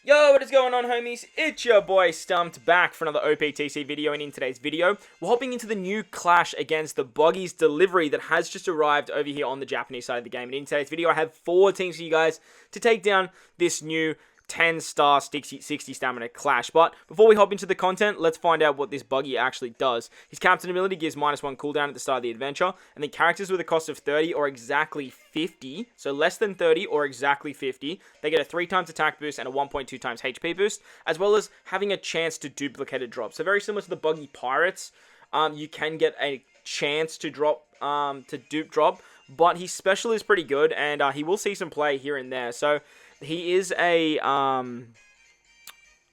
Yo, what is going on, homies? It's your boy Stumped back for another Optc video, and in today's video, we're hopping into the new clash against the BUGGY'S delivery that has just arrived over here on the Japanese side of the game. And in today's video, I have 4 teams for you guys to take down this new 10-star 60 stamina clash. But before we hop into the content, let's find out what this BUGGY actually does. His captain ability gives -1 cooldown at the start of the adventure, and then characters with a cost of 30 or exactly 50, so less than 30 or exactly 50, they get a 3 times attack boost and a 1.2 times HP boost, as well as having a chance to duplicate a drop. So very similar to the BUGGY Pirates, you can get a chance to drop, to dupe drop, but his special is pretty good, and he will see some play here and there. So he is a,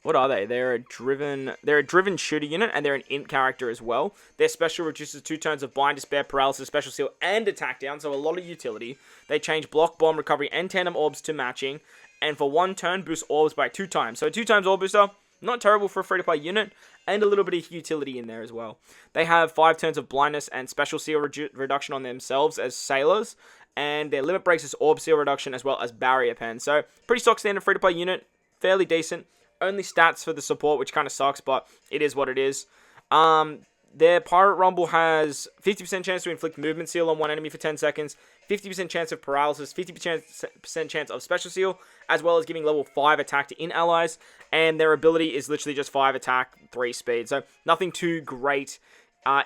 what are they? They're a driven shooter unit, and they're an int character as well. Their special reduces 2 turns of Bind, Despair, Paralysis, Special Seal, and Attack Down, so a lot of utility. They change Block, Bomb, Recovery, and Tandem Orbs to matching, and for 1 turn, boost Orbs by 2 times. So 2 times Orb Booster, not terrible for a free-to-play unit, and a little bit of utility in there as well. They have 5 turns of Blindness and Special Seal reduction on themselves as Sailors, and their limit breaks is Orb Seal reduction as well as Barrier Pen. So pretty stock standard free-to-play unit, fairly decent. Only stats for the support, which kind of sucks, but it is what it is. Their Pirate Rumble has 50% chance to inflict movement seal on one enemy for 10 seconds, 50% chance of paralysis, 50% chance of special seal, as well as giving level 5 attack to in allies, and their ability is literally just 5 attack, 3 speed, so nothing too great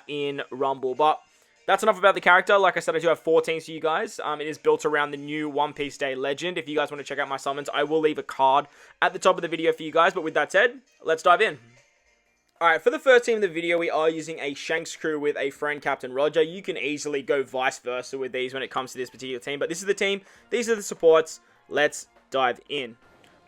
in Rumble, but that's enough about the character. Like I said, I do have 4 teams for you guys. It is built around the new One Piece Day Legend. If you guys want to check out my summons, I will leave a card at the top of the video for you guys, but with that said, let's dive in. Alright, for the first team of the video, we are using a Shanks crew with a friend, Captain Roger. You can easily go vice versa with these when it comes to this particular team, but this is the team, these are the supports. Let's dive in.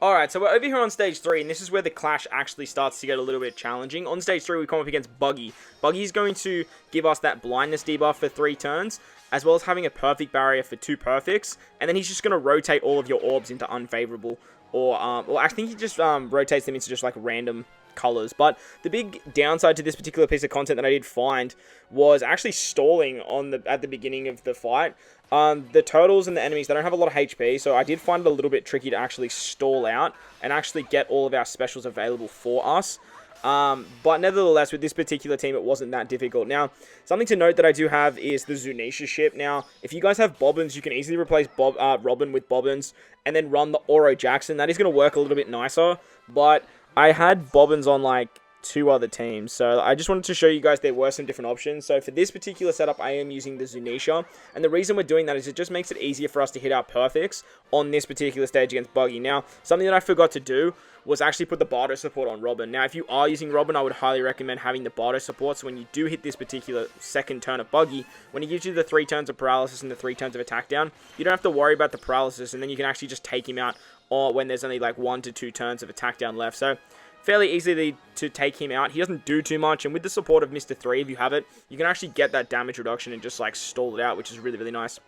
Alright, so we're over here on stage 3, and this is where the clash actually starts to get a little bit challenging. On stage 3, we come up against BUGGY. BUGGY is going to give us that blindness debuff for 3 turns, as well as having a perfect barrier for 2 perfects, and then he's just going to rotate all of your orbs into unfavorable, or I think he just rotates them into just like random colors. But the big downside to this particular piece of content that I did find was actually stalling at the beginning of the fight. The turtles and the enemies, they don't have a lot of HP, so I did find it a little bit tricky to actually stall out and actually get all of our specials available for us. But nevertheless, with this particular team, it wasn't that difficult. Now, something to note that I do have is the Zunisha ship. Now, if you guys have Bobbins, you can easily replace Robin with Bobbins and then run the Oro Jackson. That is going to work a little bit nicer, but I had Bobbins on like 2 other teams, so I just wanted to show you guys there were some different options. So for this particular setup, I am using the Zunisha, and the reason we're doing that is it just makes it easier for us to hit our perfects on this particular stage against BUGGY. Now, something that I forgot to do was actually put the Bardo support on Robin. Now, if you are using Robin, I would highly recommend having the Bardo support, so when you do hit this particular second turn of BUGGY, when he gives you the 3 turns of paralysis and the 3 turns of attack down, you don't have to worry about the paralysis, and then you can actually just take him out or when there's only like 1 to 2 turns of attack down left. So fairly easy to take him out. He doesn't do too much, and with the support of Mr. 3, if you have it, you can actually get that damage reduction and just like stall it out, which is really, really nice.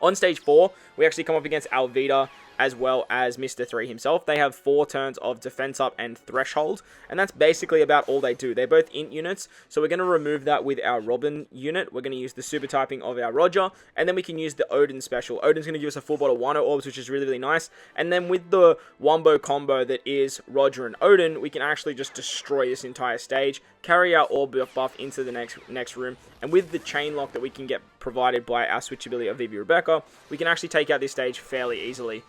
On stage 4, we actually come up against Alvida as well as Mr. 3 himself. They have 4 turns of Defense Up and Threshold, and that's basically about all they do. They're both int units, so we're going to remove that with our Robin unit. We're going to use the super typing of our Roger, and then we can use the Odin special. Odin's going to give us a full bottle of Wano Orbs, which is really, really nice, and then with the Wombo combo that is Roger and Odin, we can actually just destroy this entire stage, carry our Orb buff into the next room, and with the chain lock that we can get provided by our switchability of Vivi Rebecca, we can actually take out this stage fairly easily.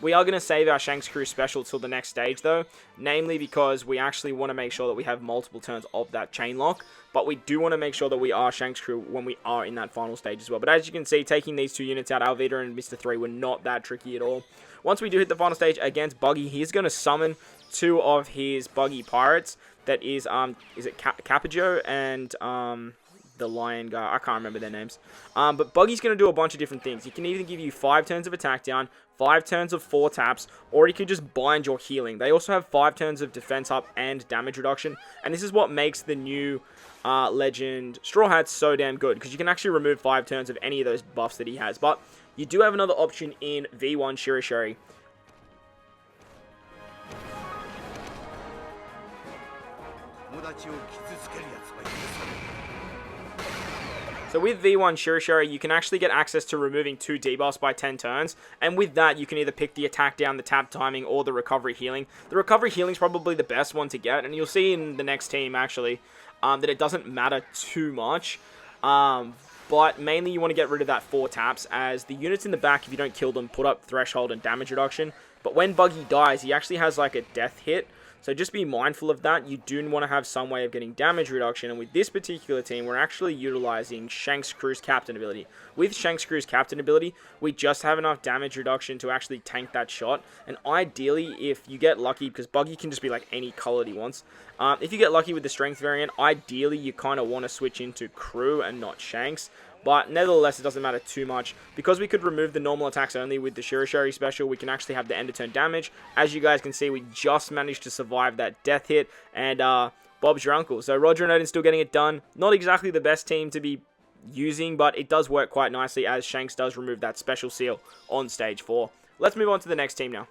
We are going to save our Shanks crew special till the next stage though, namely because we actually want to make sure that we have multiple turns of that chain lock, but we do want to make sure that we are Shanks crew when we are in that final stage as well. But as you can see, taking these 2 units out, Alvida and Mr. 3, were not that tricky at all. Once we do hit the final stage against BUGGY, he's going to summon 2 of his BUGGY pirates. That is it Capaggio and the lion guy? I can't remember their names. But BUGGY's going to do a bunch of different things. He can either give you 5 turns of attack down, 5 turns of 4 taps, or he could just bind your healing. They also have 5 turns of defense up and damage reduction, and this is what makes the new legend StrawHats so damn good, because you can actually remove 5 turns of any of those buffs that he has. But you do have another option in V1 Shirishiri. So So with V1 Shirishiri, you can actually get access to removing 2 debuffs by 10 turns, and with that, you can either pick the attack down, the tap timing, or the recovery healing. The recovery healing is probably the best one to get, and you'll see in the next team, actually, that it doesn't matter too much. But mainly you want to get rid of that 4 taps, as the units in the back, if you don't kill them, put up threshold and damage reduction. But when Buggy dies, he actually has like a death hit. So just be mindful of that. You do want to have some way of getting damage reduction. And with this particular team, we're actually utilizing Shanks Crew's Captain ability. With Shanks Crew's Captain ability, we just have enough damage reduction to actually tank that shot. And ideally, if you get lucky, because Buggy can just be like any color he wants. If you get lucky with the strength variant, ideally you kind of want to switch into Crew and not Shanks. But nevertheless, it doesn't matter too much. Because we could remove the normal attacks only with the Shirishiri special, we can actually have the end of turn damage. As you guys can see, we just managed to survive that death hit. And Bob's your uncle. So Roger and Odin still getting it done. Not exactly the best team to be using, but it does work quite nicely as Shanks does remove that special seal on stage 4. Let's move on to the next team now.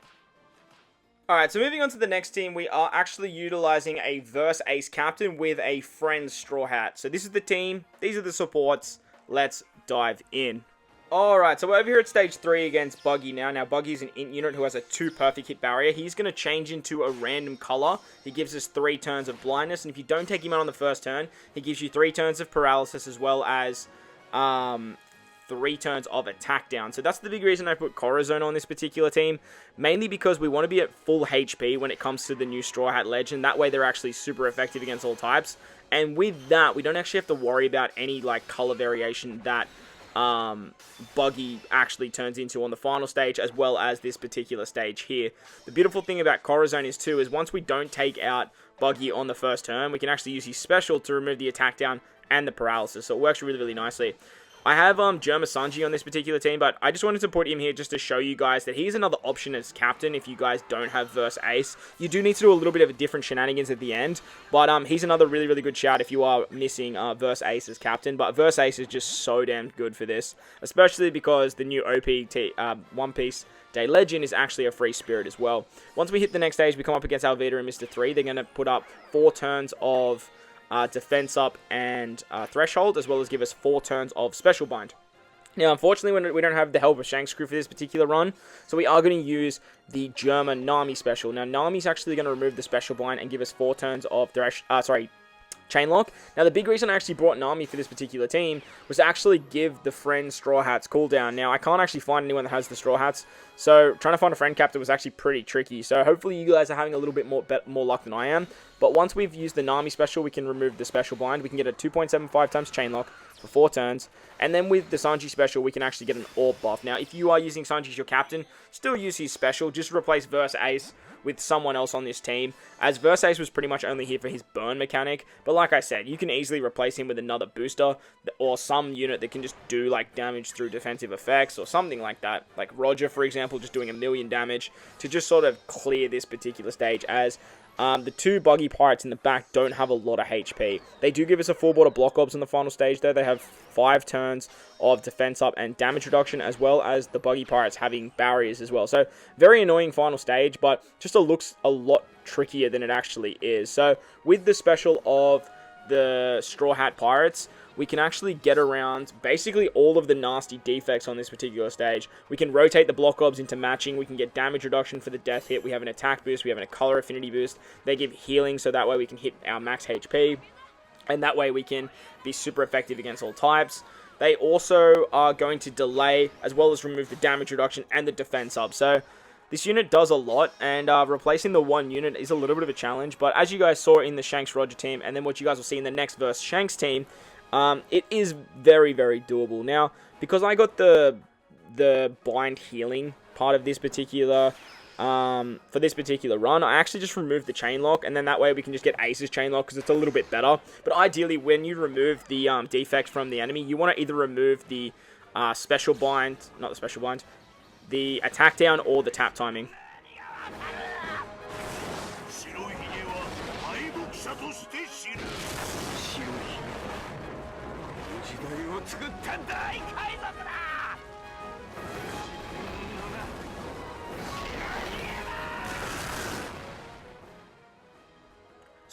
Alright, so moving on to the next team, we are actually utilizing a Verse Ace Captain with a friend Straw Hat. So this is the team, these are the supports. Let's dive in. Alright, so we're over here at stage 3 against Buggy now. Now, Buggy's an int unit who has a 2 perfect hit barrier. He's going to change into a random color. He gives us 3 turns of blindness, and if you don't take him out on the first turn, he gives you 3 turns of paralysis as well as 3 turns of attack down. So that's the big reason I put Corazon on this particular team. Mainly because we want to be at full HP when it comes to the new Straw Hat Legend. That way they're actually super effective against all types. And with that, we don't actually have to worry about any like color variation that Buggy actually turns into on the final stage, as well as this particular stage here. The beautiful thing about Corazon is once we don't take out Buggy on the first turn, we can actually use his special to remove the attack down and the paralysis. So it works really, really nicely. I have Germa Sanji on this particular team, but I just wanted to put him here just to show you guys that he's another option as captain if you guys don't have Verse Ace. You do need to do a little bit of a different shenanigans at the end, but he's another really, really good shout if you are missing Verse Ace as captain. But Verse Ace is just so damn good for this, especially because the new One Piece Day Legend is actually a free spirit as well. Once we hit the next stage, we come up against Alvida and Mr. 3. They're going to put up 4 turns of defense up and threshold, as well as give us 4 turns of special bind. Now, unfortunately, we don't have the help of Shanks Crew for this particular run, so we are going to use the German Nami special. Now, Nami's actually going to remove the special bind and give us 4 turns of chain lock. Now, the big reason I actually brought Nami for this particular team was to actually give the friend Straw Hats cooldown. Now, I can't actually find anyone that has the Straw Hats, so trying to find a friend captain was actually pretty tricky. So hopefully you guys are having a little bit more luck than I am. But once we've used the Nami special, we can remove the special bind. We can get a 2.75 times chain lock for 4 turns. And then with the Sanji special, we can actually get an orb buff. Now, if you are using Sanji as your captain, still use his special. Just replace Verse Ace with someone else on this team, as Verse Ace was pretty much only here for his burn mechanic. But like I said, you can easily replace him with another booster or some unit that can just do like damage through defensive effects or something like that. Like Roger, for example, just doing 1,000,000 damage to just sort of clear this particular stage, as the 2 Buggy Pirates in the back don't have a lot of HP. They do give us a 4 border block obs on the final stage though. They have 5 turns of defense up and damage reduction, as well as the Buggy Pirates having barriers as well. So very annoying final stage, but just looks a lot trickier than it actually is. So with the special of the Straw Hat Pirates, we can actually get around basically all of the nasty defects on this particular stage. We can rotate the block obs into matching. We can get damage reduction for the death hit. We have an attack boost. We have a color affinity boost. They give healing, so that way we can hit our max HP. And that way we can be super effective against all types. They also are going to delay, as well as remove the damage reduction and the defense up. So this unit does a lot, and replacing the one unit is a little bit of a challenge. But as you guys saw in the Shanks Roger team, and then what you guys will see in the next Verse Shanks team, it is very, very doable. Now, because I got the bind healing part of this particular for this particular run, I actually just removed the chain lock, and then that way we can just get Ace's chain lock because it's a little bit better. But ideally, when you remove the defects from the enemy, you want to either remove the special bind, not the special bind, the attack down or the tap timing.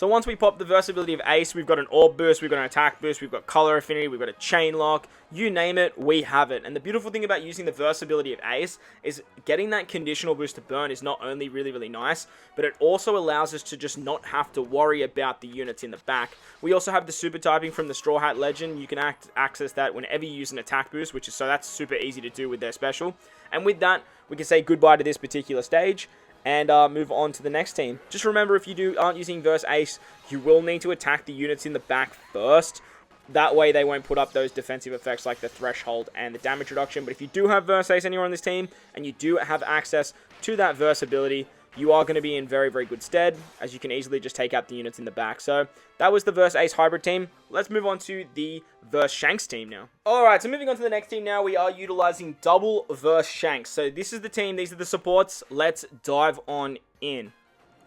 So once we pop the versatility of Ace, we've got an orb boost, we've got an attack boost, we've got color affinity, we've got a chain lock, you name it, we have it. And the beautiful thing about using the versatility of Ace is getting that conditional boost to burn is not only really, really nice, but it also allows us to just not have to worry about the units in the back. We also have the super typing from the Straw Hat Legend. You can access that whenever you use an attack boost, so that's super easy to do with their special. And with that, we can say goodbye to this particular stage and move on to the next team. Just remember, if you aren't using Verse Ace, you will need to attack the units in the back first. That way they won't put up those defensive effects like the Threshold and the damage reduction. But if you do have Verse Ace anywhere on this team, and you do have access to that Verse ability, you are going to be in very, very good stead, as you can easily just take out the units in the back. So that was the Verse Ace hybrid team. Let's move on to the Verse Shanks team now. Alright, so moving on to the next team now, we are utilizing double Verse Shanks. So this is the team, these are the supports. Let's dive on in.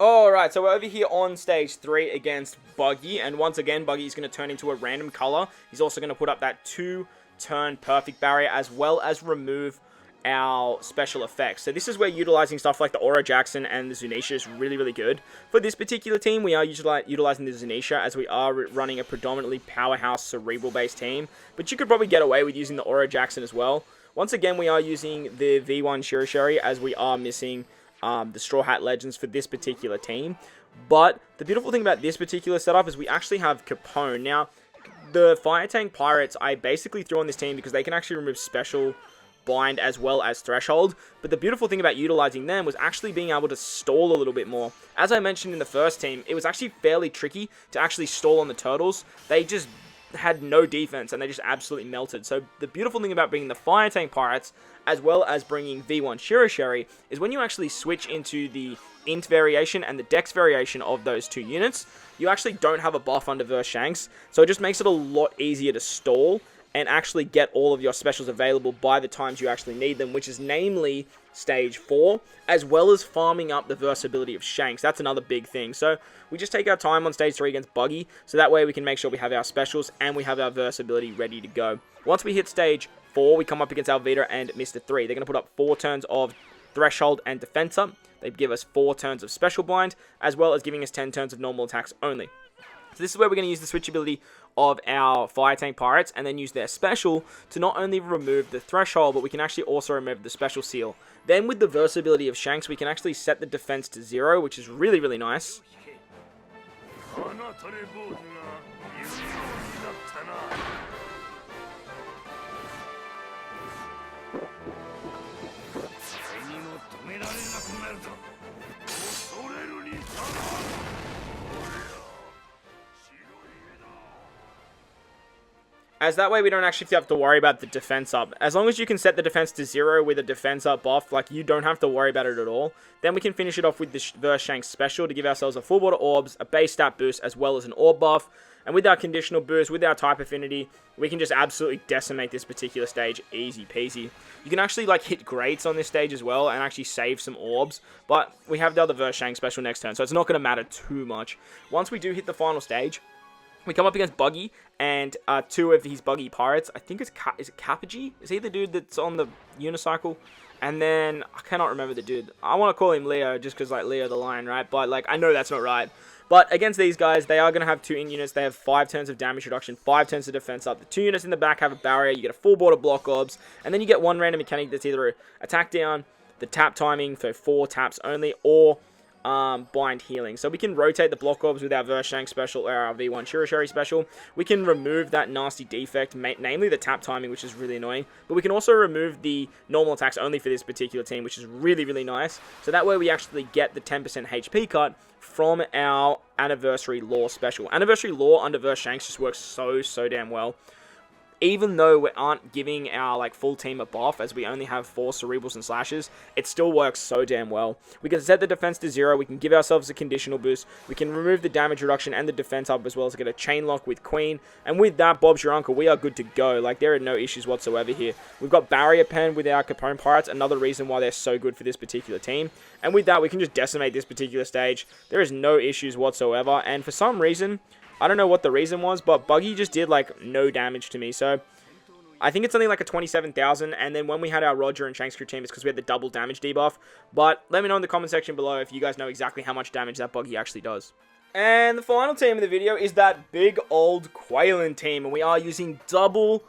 Alright, so we're over here on stage 3 against Buggy, and once again, Buggy is going to turn into a random color. He's also going to put up that 2-turn perfect barrier, as well as remove our special effects. So this is where utilizing stuff like the Aura Jackson and the Zunisha is really, really good. For this particular team, we are utilizing the Zunisha, as we are running a predominantly powerhouse cerebral based team, but you could probably get away with using the Aura Jackson as well. Once again, we are using the V1 Shirishiri, as we are missing the Straw Hat Legends for this particular team. But the beautiful thing about this particular setup is we actually have Capone. Now, the Fire Tank Pirates I basically threw on this team because they can actually remove special bind as well as threshold, but the beautiful thing about utilizing them was actually being able to stall a little bit more. As I mentioned in the first team, it was actually fairly tricky to actually stall on the turtles. They just had no defense and they just absolutely melted. So the beautiful thing about bringing the Fire Tank Pirates as well as bringing V1 Shirishiri is when you actually switch into the int variation and the dex variation of those two units, you actually don't have a buff under Verse Shanks, so it just makes it a lot easier to stall and actually get all of your specials available by the times you actually need them, which is namely stage 4, as well as farming up the versatility of Shanks. That's another big thing. So we just take our time on stage 3 against Buggy, so that way we can make sure we have our specials and we have our versatility ready to go. Once we hit stage 4, we come up against Alvita and Mr. 3. They're going to put up 4 turns of Threshold and Defense up. They give us 4 turns of Special Bind, as well as giving us 10 turns of normal attacks only. So this is where we're going to use the switch ability of our Fire Tank Pirates and then use their special to not only remove the Threshold, but we can actually also remove the Special Seal. Then with the versatility of Shanks, we can actually set the defense to 0, which is really, really nice. As that way we don't actually have to worry about the defense up. As long as you can set the defense to 0 with a defense up buff, like you don't have to worry about it at all. Then we can finish it off with the Verse Shanks special to give ourselves a full board of orbs, a base stat boost, as well as an orb buff. And with our conditional boost, with our type affinity, we can just absolutely decimate this particular stage easy peasy. You can actually like hit greats on this stage as well and actually save some orbs. But we have the other Verse Shanks special next turn, so it's not going to matter too much. Once we do hit the final stage, we come up against Buggy and 2 of his Buggy Pirates. I think is it KroobyG? Is he the dude that's on the unicycle? And then, I cannot remember the dude. I want to call him Leo, just because, like, Leo the Lion, right? But, like, I know that's not right. But against these guys, they are going to have 2 in units. They have 5 turns of damage reduction, 5 turns of defense up. The 2 units in the back have a barrier. You get a full board of block orbs. And then you get 1 random mechanic that's either attack down, the tap timing for 4 taps only, or bind healing. So we can rotate the block orbs with our Verse Shanks special or our V1 Shirishiri special. We can remove that nasty defect, namely the tap timing, which is really annoying. But we can also remove the normal attacks only for this particular team, which is really, really nice. So that way we actually get the 10% HP cut from our Anniversary Law special. Anniversary Law under Verse Shanks just works so damn well. Even though we aren't giving our like full team a buff, as we only have 4 cerebrals and slashes, it still works so damn well. We can set the defense to 0, we can give ourselves a conditional boost, we can remove the damage reduction and the defense up, as well as get a chain lock with Queen, and with that, Bob's your uncle, we are good to go. Like, there are no issues whatsoever here. We've got Barrier Pen with our Capone Pirates, another reason why they're so good for this particular team, and with that, we can just decimate this particular stage. There is no issues whatsoever, and for some reason, I don't know what the reason was, but Buggy just did, like, no damage to me. So, I think it's something like a 27,000. And then when we had our Roger and Shanks crew team, it's because we had the double damage debuff. But let me know in the comment section below if you guys know exactly how much damage that Buggy actually does. And the final team of the video is that big old Quailin team, and we are using double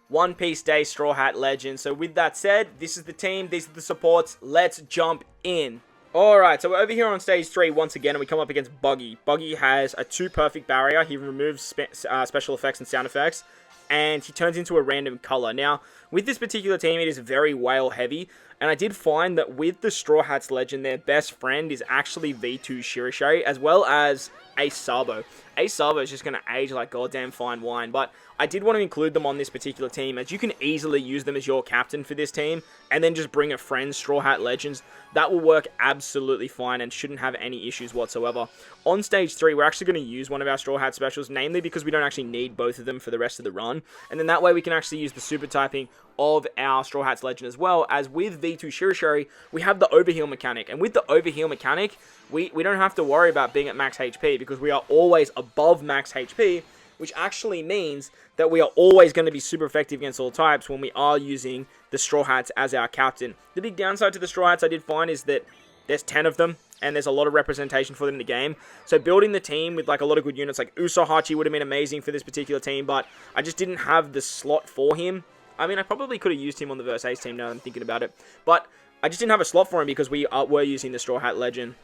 One Piece Day Straw Hat Legends. So with that said, this is the team, these are the supports, let's jump in. Alright, so we're over here on stage 3 once again, and we come up against Buggy. Buggy has a 2 perfect barrier, he removes special effects and sound effects, and he turns into a random color. Now, with this particular team, it is very whale heavy, and I did find that with the Straw Hats Legend, their best friend is actually V2 Shirishari, as well as Ace Sabo. Ace Sabo is just going to age like goddamn fine wine, but I did want to include them on this particular team, as you can easily use them as your captain for this team, and then just bring a friend, Straw Hat Legends. That will work absolutely fine and shouldn't have any issues whatsoever. On stage 3, we're actually going to use one of our Straw Hat specials, namely because we don't actually need both of them for the rest of the run, and then that way we can actually use the super typing of our Straw Hats Legend as well, as with V2 Shirishari, we have the overheal mechanic, and with the overheal mechanic, we don't have to worry about being at max HP, because we are always above max HP, which actually means that we are always going to be super effective against all types when we are using the Straw Hats as our captain. The big downside to the Straw Hats I did find is that there's 10 of them, and there's a lot of representation for them in the game. So building the team with like a lot of good units, like Usohachi would have been amazing for this particular team, but I just didn't have the slot for him. I mean, I probably could have used him on the Verse Ace team now that I'm thinking about it, but I just didn't have a slot for him because we were using the Straw Hat Legend.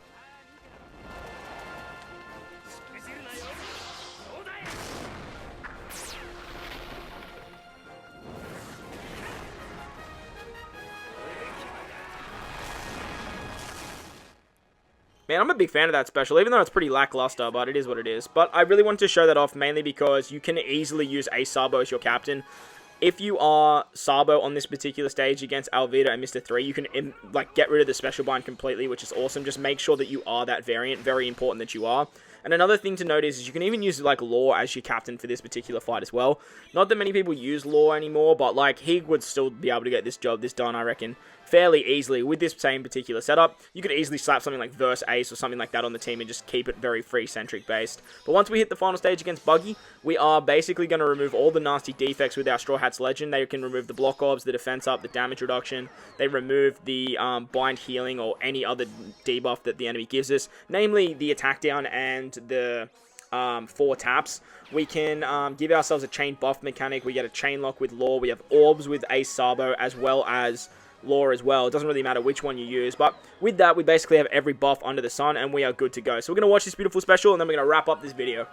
Man, I'm a big fan of that special, even though it's pretty lackluster, but it is what it is. But I really wanted to show that off, mainly because you can easily use Ace Sabo as your captain. If you are Sabo on this particular stage against Alvida and Mr. 3, you can like get rid of the special bind completely, which is awesome. Just make sure that you are that variant. Very important that you are. And another thing to note is you can even use like Law as your captain for this particular fight as well. Not that many people use Law anymore, but like he would still be able to get this done, I reckon, fairly easily with this same particular setup. You could easily slap something like Verse Ace or something like that on the team and just keep it very free-centric based. But once we hit the final stage against Buggy, we are basically going to remove all the nasty defects with our Straw Hats Legend. They can remove the block orbs, the defense up, the damage reduction. They remove the bind healing or any other debuff that the enemy gives us, namely the attack down and the 4 taps. We can give ourselves a chain buff mechanic. We get a chain lock with Law. We have orbs with Ace Sabo as well as Law as well. It doesn't really matter which one you use, but with that we basically have every buff under the sun and we are good to go. So we're going to watch this beautiful special and then we're going to wrap up this video.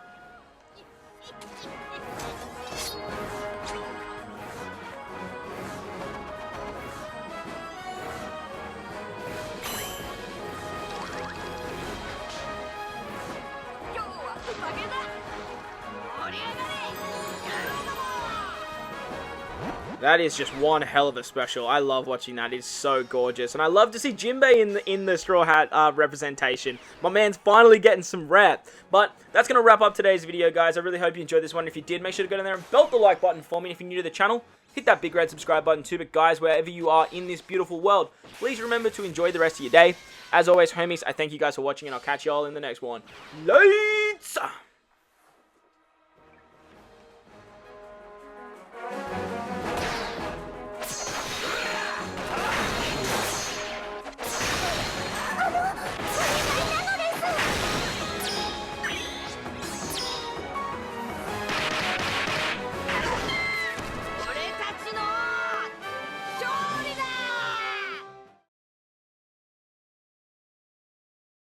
That is just one hell of a special. I love watching that. It's so gorgeous. And I love to see Jinbei in the Straw Hat representation. My man's finally getting some rep. But that's going to wrap up today's video, guys. I really hope you enjoyed this one. If you did, make sure to go down there and belt the like button for me. And if you're new to the channel, hit that big red subscribe button too. But guys, wherever you are in this beautiful world, please remember to enjoy the rest of your day. As always, homies, I thank you guys for watching, and I'll catch you all in the next one. Later!